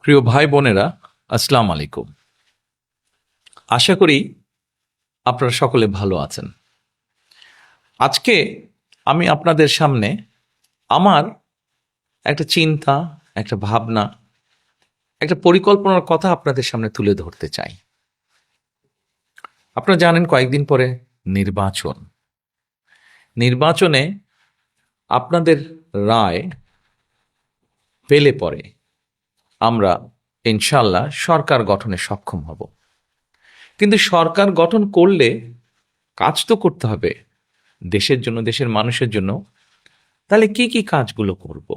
প্রিয় ভাই বোনেরা, আসসালাম আলাইকুম। আশা করি আপনারা সকলে ভালো আছেন। আজকে আমি আপনাদের সামনে আমার একটা চিন্তা, একটা ভাবনা, একটা পরিকল্পনার কথা আপনাদের সামনে তুলে ধরতে চাই। আপনারা জানেন কয়েকদিন পরে নির্বাচন। নির্বাচনে আপনাদের রায় পেলে পরে আমরা ইনশাল্লাহ সরকার গঠনে সক্ষম হব। কিন্তু সরকার গঠন করলে কাজ তো করতে হবে দেশের জন্য, দেশের মানুষের জন্য। তাহলে কি কি কাজগুলো করব?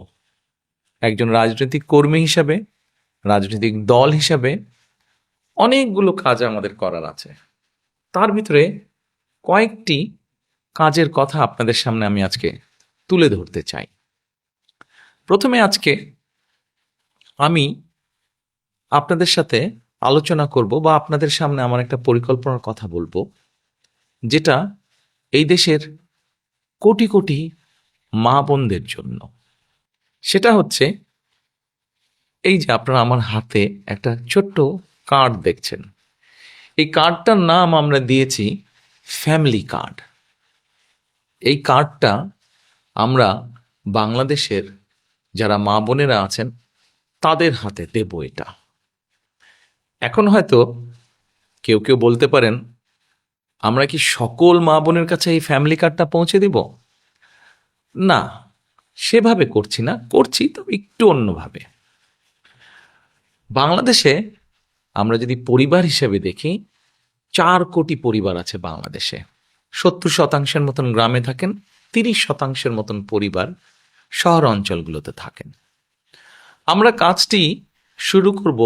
একজন রাজনৈতিক কর্মী হিসাবে, রাজনৈতিক দল হিসাবে অনেকগুলো কাজ আমাদের করার আছে। তার ভিতরে কয়েকটি কাজের কথা আপনাদের সামনে আমি আজকে তুলে ধরতে চাই। প্রথমে আজকে আমি আপনাদের সাথে আলোচনা করব বা আপনাদের সামনে আমার একটা পরিকল্পনার কথা বলবো, যেটা এই দেশের কোটি কোটি মা বোনদের জন্য। সেটা হচ্ছে এই যে আপনারা আমার হাতে একটা ছোট্ট কার্ড দেখছেন। এই কার্ডটার নাম আমরা দিয়েছি ফ্যামিলি কার্ড। এই কার্ডটা আমরা বাংলাদেশের যারা মা বোনেরা আছেন তাদের হাতে দেব। এটা এখন হয়তো কেউ কেউ বলতে পারেন, আমরা কি সকল মা বোনের কাছে এই ফ্যামিলি কার্ডটা পৌঁছে দিব? না, সেভাবে করছি না, করছি তো একটু অন্যভাবে। বাংলাদেশে আমরা যদি পরিবার হিসেবে দেখি, 4 কোটি পরিবার আছে বাংলাদেশে। 70% মতন গ্রামে থাকেন, 30% মতন পরিবার শহর অঞ্চলগুলোতে থাকেন। আমরা কাজটি শুরু করব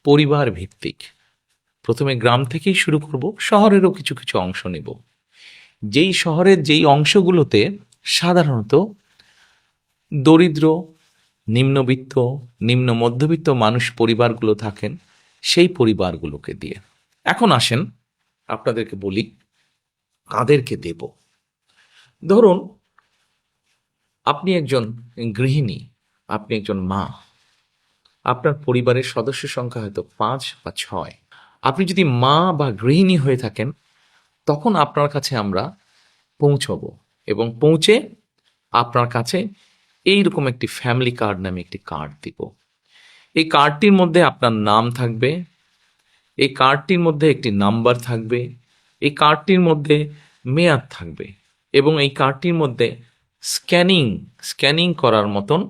পরিবার ভিত্তিক। প্রথমে গ্রাম থেকেই শুরু করব, শহরেরও কিছু কিছু অংশ নেব। যেই শহরের যেই অংশগুলোতে সাধারণত দরিদ্র, নিম্নবিত্ত, নিম্ন মধ্যবিত্ত মানুষ পরিবারগুলো থাকেন, সেই পরিবারগুলোকে দিয়ে। এখন আসেন আপনাদেরকে বলি কাদেরকে দেব। ধরুন আপনি একজন গৃহিণী, আপনি একজন মা, আপনার পরিবারের সদস্য সংখ্যা হয়তো 5 বা 6। আপনি যদি মা বা গৃহিণী হয়ে থাকেন, তখন আপনার কাছে আমরা পৌঁছবো এবং পৌঁছে আপনার কাছে এইরকম একটি ফ্যামিলি কার্ড নামে একটি কার্ড দিব। এই কার্ডটির মধ্যে আপনার নাম থাকবে, এই কার্ডটির মধ্যে একটি নাম্বার থাকবে, এই কার্ডটির মধ্যে মেয়াদ থাকবে এবং এই কার্ডটির মধ্যে স্ক্যানিং করার মতন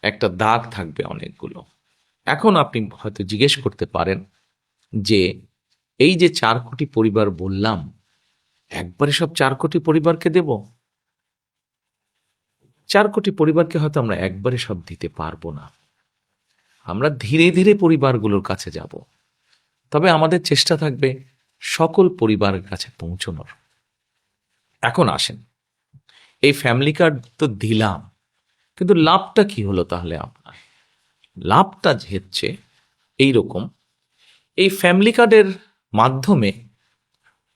একটা দাগ থাকবে অনেকগুলো। এখন আপনি হয়তো জিজ্ঞেস করতে পারেন যে এই যে 4 কোটি পরিবার বললাম, একবারে সব 4 কোটি পরিবারকে দেব? 4 কোটি পরিবারকে হয়তো আমরা একবারে সব দিতে পারবো না। আমরা ধীরে ধীরে পরিবারগুলোর কাছে যাব, তবে আমাদের চেষ্টা থাকবে সকল পরিবারের কাছে পৌঁছানোর। এখন আসেন, এই ফ্যামিলি কার্ড তো দিলাম, কিন্তু লাভটা কি হলো তাহলে আপনার? লাভটা হচ্ছে এইরকম, এই ফ্যামিলি কার্ডের মাধ্যমে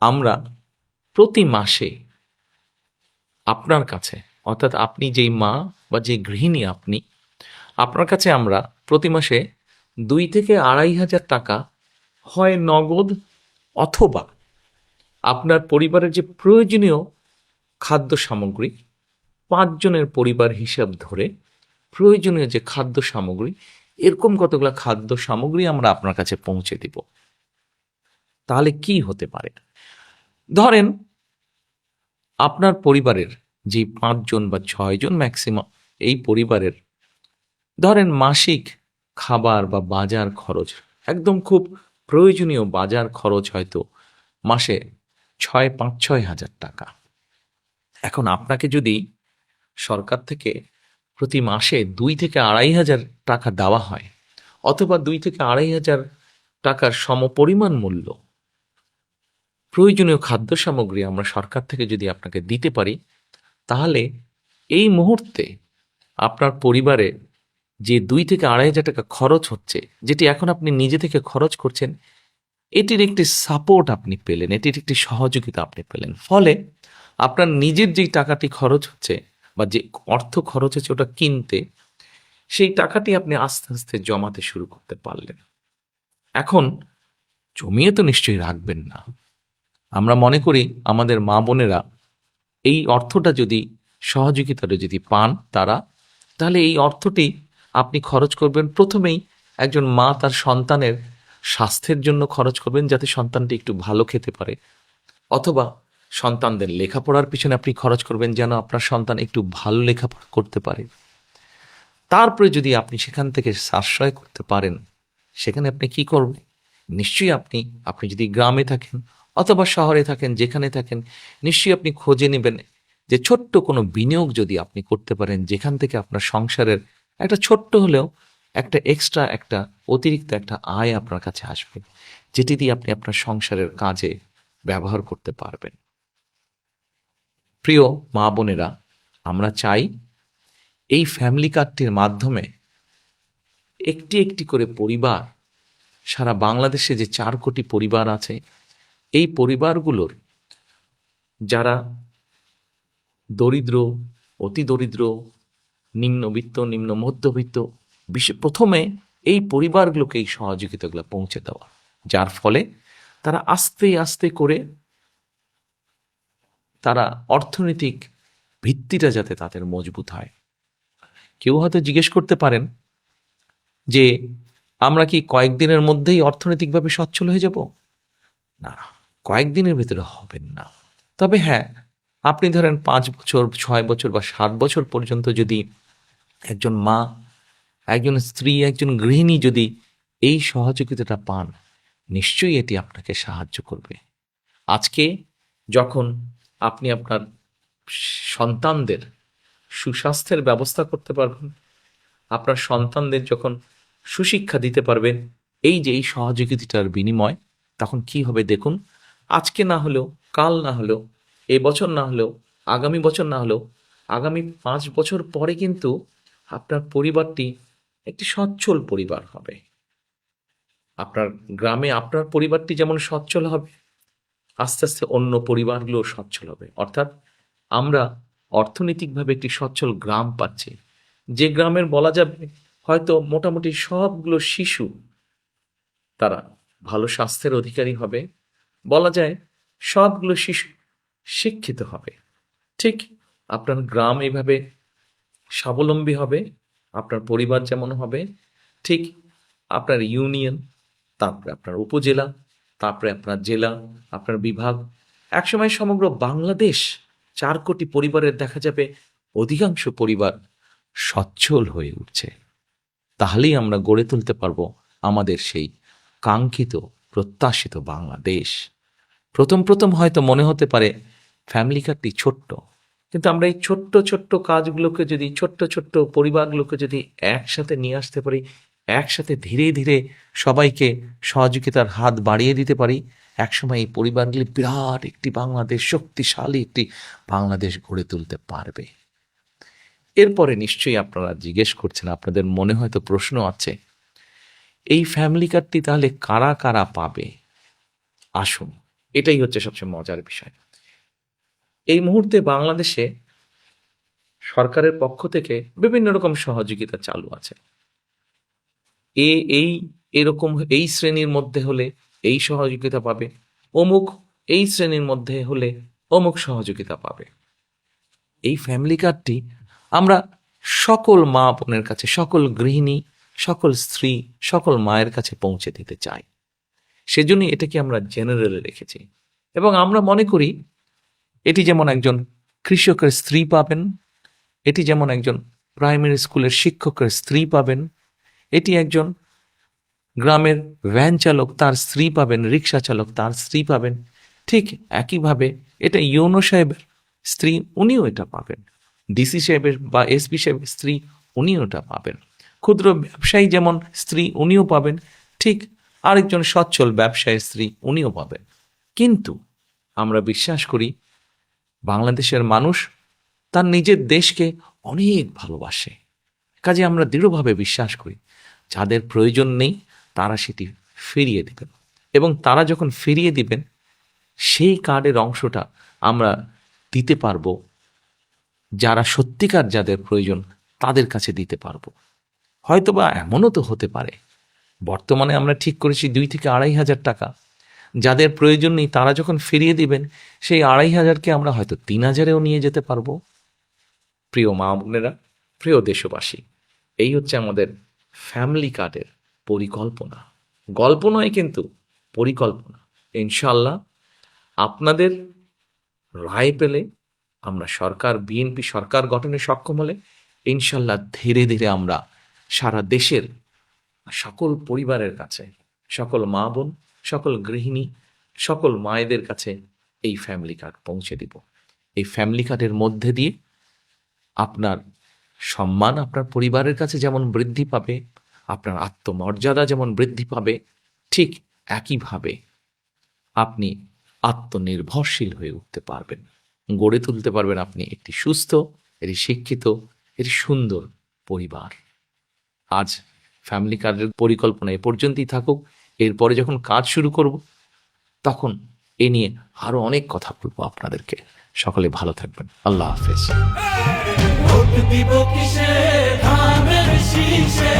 আমরা প্রতি মাসে আপনার কাছে, অর্থাৎ আপনি যেই মা বা যে গৃহিণী আপনি, আপনার কাছে আমরা প্রতি মাসে 2 থেকে 2,500 টাকা হয় নগদ, অথবা আপনার পরিবারের যে প্রয়োজনীয় খাদ্য সামগ্রী, 5 জনের পরিবার হিসাব ধরে প্রয়োজনীয় যে খাদ্য সামগ্রী, এরকম কতগুলো খাদ্য সামগ্রী আমরা আপনার কাছে পৌঁছে দিব। তাহলে কি হতে পারে? ধরেন আপনার পরিবারের যে 5 জন বা 6 জন ম্যাক্সিমাম, এই পরিবারের ধরেন মাসিক খাবার বা বাজার খরচ, একদম খুব প্রয়োজনীয় বাজার খরচ হয়তো মাসে 5-6 হাজার টাকা। এখন আপনাকে যদি সরকার থেকে প্রতি মাসে 2 থেকে 2,500 টাকা দেওয়া হয়, অথবা 2 থেকে 2,500 টাকার সমপরিমাণ মূল্য প্রয়োজনীয় খাদ্য সামগ্রী আমরা সরকার থেকে যদি আপনাকে দিতে পারি, তাহলে এই মুহূর্তে আপনার পরিবারে যে 2 থেকে 2,500 টাকা খরচ হচ্ছে, যেটি এখন আপনি নিজে থেকে খরচ করছেন, এটির একটি সাপোর্ট আপনি পেলেন, এটির একটি সহযোগিতা আপনি পেলেন। ফলে আপনার নিজের যেই টাকাটি খরচ হচ্ছে বা যে অর্থ খরচ হচ্ছে ওটা কিনতে, সেই টাকাটি আপনি আস্তে আস্তে জমাতে শুরু করতে পারলেন। এখন জমিয়ে তো নিশ্চয়ই রাখবেন না। আমরা মনে করি আমাদের মা বোনেরা এই অর্থটা যদি সহযোগিতাটা যদি পান তারা, তাহলে এই অর্থটি আপনি খরচ করবেন প্রথমেই একজন মা তার সন্তানের স্বাস্থ্যের জন্য খরচ করবেন, যাতে সন্তানটি একটু ভালো খেতে পারে, অথবা সন্তানদের লেখাপড়ার পিছনে আপনি খরচ করবেন যেন আপনার সন্তান একটু ভালো লেখাপড়া করতে পারে। তারপরে যদি আপনি সেখান থেকে সাশ্রয় করতে পারেন, সেখানে আপনি কি করবেন? নিশ্চয়ই আপনি যদি গ্রামে থাকেন অথবা শহরে থাকেন, যেখানে থাকেন, নিশ্চয়ই আপনি খোঁজে নেবেন যে ছোট্ট কোনো বিনিয়োগ যদি আপনি করতে পারেন, যেখান থেকে আপনার সংসারের একটা ছোট্ট হলেও একটা এক্সট্রা, একটা অতিরিক্ত একটা আয় আপনার কাছে আসবে, যেটি দিয়ে আপনি আপনার সংসারের কাজে ব্যবহার করতে পারবেন। প্রিয় মা বোনেরা, আমরা চাই এই ফ্যামিলি কার্ডটির মাধ্যমে একটি একটি করে পরিবার, সারা বাংলাদেশে যে 4 কোটি পরিবার আছে, এই পরিবারগুলোর যারা দরিদ্র, অতি দরিদ্র, নিম্নবিত্ত, নিম্ন মধ্যবিত্ত, প্রথমে এই পরিবারগুলোকে এই সহযোগিতাগুলো পৌঁছে দেওয়া, যার ফলে তারা আস্তে আস্তে করে তারা অর্থনৈতিক ভিত্তিটা যাতে তাদের মজবুত হয়। কেউ হয়তো জিজ্ঞেস করতে পারেন যে আমরা কি কয়েকদিনের মধ্যেই অর্থনৈতিকভাবে সচ্ছল হয়ে যাব? না, কয়েকদিনের ভেতরে হবেন না। তবে হ্যাঁ, আপনি ধরেন 5 বছর, 6 বছর বা 7 বছর পর্যন্ত যদি একজন মা, একজন স্ত্রী, একজন গৃহিণী যদি এই সহযোগিতাটা পান, নিশ্চয়ই এটি আপনাকে সাহায্য করবে। আজকে যখন আপনি আপনার সন্তানদের সুস্বাস্থ্যের ব্যবস্থা করতে পারবেন, আপনার সন্তানদের যখন সুশিক্ষা দিতে পারবেন, এই যে এই সহযোগিতাটার বিনিময়, তখন কি হবে দেখুন। আজকে না হলেও, কাল না হলেও, এই বছর না হলেও, আগামী বছর না হলেও, আগামী 5 বছর পরে কিন্তু আপনার পরিবারটি একটি সচ্ছল পরিবার হবে। আপনার গ্রামে আপনার পরিবারটি যেমন সচ্ছল হবে, আস্তে আস্তে অন্য পরিবারগুলো সচ্ছল হবে। অর্থাৎ আমরা অর্থনৈতিকভাবে একটি সচ্ছল গ্রাম পাচ্ছি, যে গ্রামের বলা যাবে হয়তো মোটামুটি সবগুলো শিশু তারা ভালো স্বাস্থ্যের অধিকারী হবে, বলা যায় সবগুলো শিশু শিক্ষিত হবে। ঠিক আপনার গ্রাম এইভাবে স্বাবলম্বী হবে, আপনার পরিবার যেমন হবে, ঠিক আপনার ইউনিয়ন, তারপরে আপনার উপজেলা, তারপরে আপনার জেলা, আপনার বিভাগ, একসময় সমগ্র বাংলাদেশ 4 কোটি পরিবারের দেখা যাবে অধিকাংশ পরিবার সচ্ছল হয়ে উঠছে। তাহলেই আমরা গড়ে তুলতে পারবো আমাদের সেই কাঙ্ক্ষিত, প্রত্যাশিত বাংলাদেশ। প্রথম প্রথম হয়তো মনে হতে পারে ফ্যামিলি কার্ডটি ছোট্ট, কিন্তু আমরা এই ছোট্ট ছোট্ট কাজগুলোকে যদি, ছোট্ট ছোট্ট পরিবারগুলোকে যদি একসাথে নিয়ে আসতে পারি, একসাথে ধীরে ধীরে সবাইকে সহযোগিতার হাত বাড়িয়ে দিতে পারি, একসময় এই পরিবারগুলি বিরাট একটি বাংলাদেশ, শক্তিশালী একটি বাংলাদেশ গড়ে তুলতে পারবে। এরপরে নিশ্চয়ই আপনারা জিজ্ঞেস করছেন, আপনাদের মনে হয়তো প্রশ্ন আছে, এই ফ্যামিলি কার্ডটি তাহলে কারা কারা পাবে? আসুন, এটাই হচ্ছে সবচেয়ে মজার বিষয়। এই মুহূর্তে বাংলাদেশে সরকারের পক্ষ থেকে বিভিন্ন রকম সহযোগিতা চালু আছে। এই এরকম এই শ্রেণীর মধ্যে হলে এই সহযোগিতা পাবে, অমুক এই শ্রেণীর মধ্যে হলে অমুক সহযোগিতা পাবে। এই ফ্যামিলি কার্ডটি আমরা সকল মা বোনের কাছে, সকল গৃহিণী, সকল স্ত্রী, সকল মায়ের কাছে পৌঁছে দিতে চাই। সেজন্যই এটাকে আমরা জেনারেলে রেখেছি। এবং আমরা মনে করি এটি যেমন একজন কৃষকের স্ত্রী পাবেন, এটি যেমন একজন প্রাইমারি স্কুলের শিক্ষকের স্ত্রী পাবেন, এটি একজন গ্রামের ভ্যান চালক তার স্ত্রী পাবেন, রিক্সা চালক তার স্ত্রী পাবেন, ঠিক একইভাবে এটা ইউনো সাহেবের স্ত্রী, উনিও এটা পাবেন। ডিসি সাহেবের বা এসপি সাহেবের স্ত্রী, উনিও এটা পাবেন। ক্ষুদ্র ব্যবসায়ী যেমন স্ত্রী, উনিও পাবেন, ঠিক আরেকজন সচ্ছল ব্যবসায়ীর স্ত্রী, উনিও পাবেন। কিন্তু আমরা বিশ্বাস করি বাংলাদেশের মানুষ তার নিজের দেশকে অনেক ভালোবাসে। কাজে আমরা দৃঢ়ভাবে বিশ্বাস করি যাদের প্রয়োজন নেই তারা সেটি ফিরিয়ে দেবেন, এবং তারা যখন ফিরিয়ে দিবেন সেই কার্ডের অংশটা আমরা দিতে পারবো যারা সত্যিকার, যাদের প্রয়োজন তাদের কাছে দিতে পারবো। হয়তোবা এমনও তো হতে পারে বর্তমানে আমরা ঠিক করেছি 2 থেকে 2,500 টাকা, যাদের প্রয়োজন নেই তারা যখন ফিরিয়ে দিবেন সেই 2,500কে আমরা হয়তো 3,000-এও নিয়ে যেতে পারবো। প্রিয় মা বোনেরা, প্রিয় দেশবাসী, এই হচ্ছে আমাদের ফ্যামিলি কার্ডের পরিকল্পনা। গল্প নয় কিন্তু পরিকল্পনা। ইনশাল্লাহ আপনাদের রায় পেলে আমরা সরকার, বিএনপি সরকার গঠনে সক্ষম হলে ইনশাল্লাহ ধীরে ধীরে আমরা সারা দেশের সকল পরিবারের কাছে, সকল মা বোন, সকল গৃহিণী, সকল মায়েদের কাছে এই ফ্যামিলি কার্ড পৌঁছে দিব। এই ফ্যামিলি কার্ডের মধ্যে দিয়ে আপনার সম্মান আপনার পরিবারের কাছে যেমন বৃদ্ধি পাবে, আপনার আত্মমর্যাদা যেমন বৃদ্ধি পাবে, ঠিক একইভাবে আপনি আত্মনির্ভরশীল হয়ে উঠতে পারবেন, গড়ে তুলতে পারবেন আপনি একটি সুস্থ, একটি শিক্ষিত, একটি সুন্দর পরিবার। আজ ফ্যামিলি কার্ডের পরিকল্পনা এ পর্যন্তই থাকুক। এরপরে যখন কাজ শুরু করব তখন এ নিয়ে আরো অনেক কথা বলবো আপনাদেরকে। সকলে ভালো থাকবেন। আল্লাহ হাফেজ। ভোট দিব কিসে, ধানের শীষে।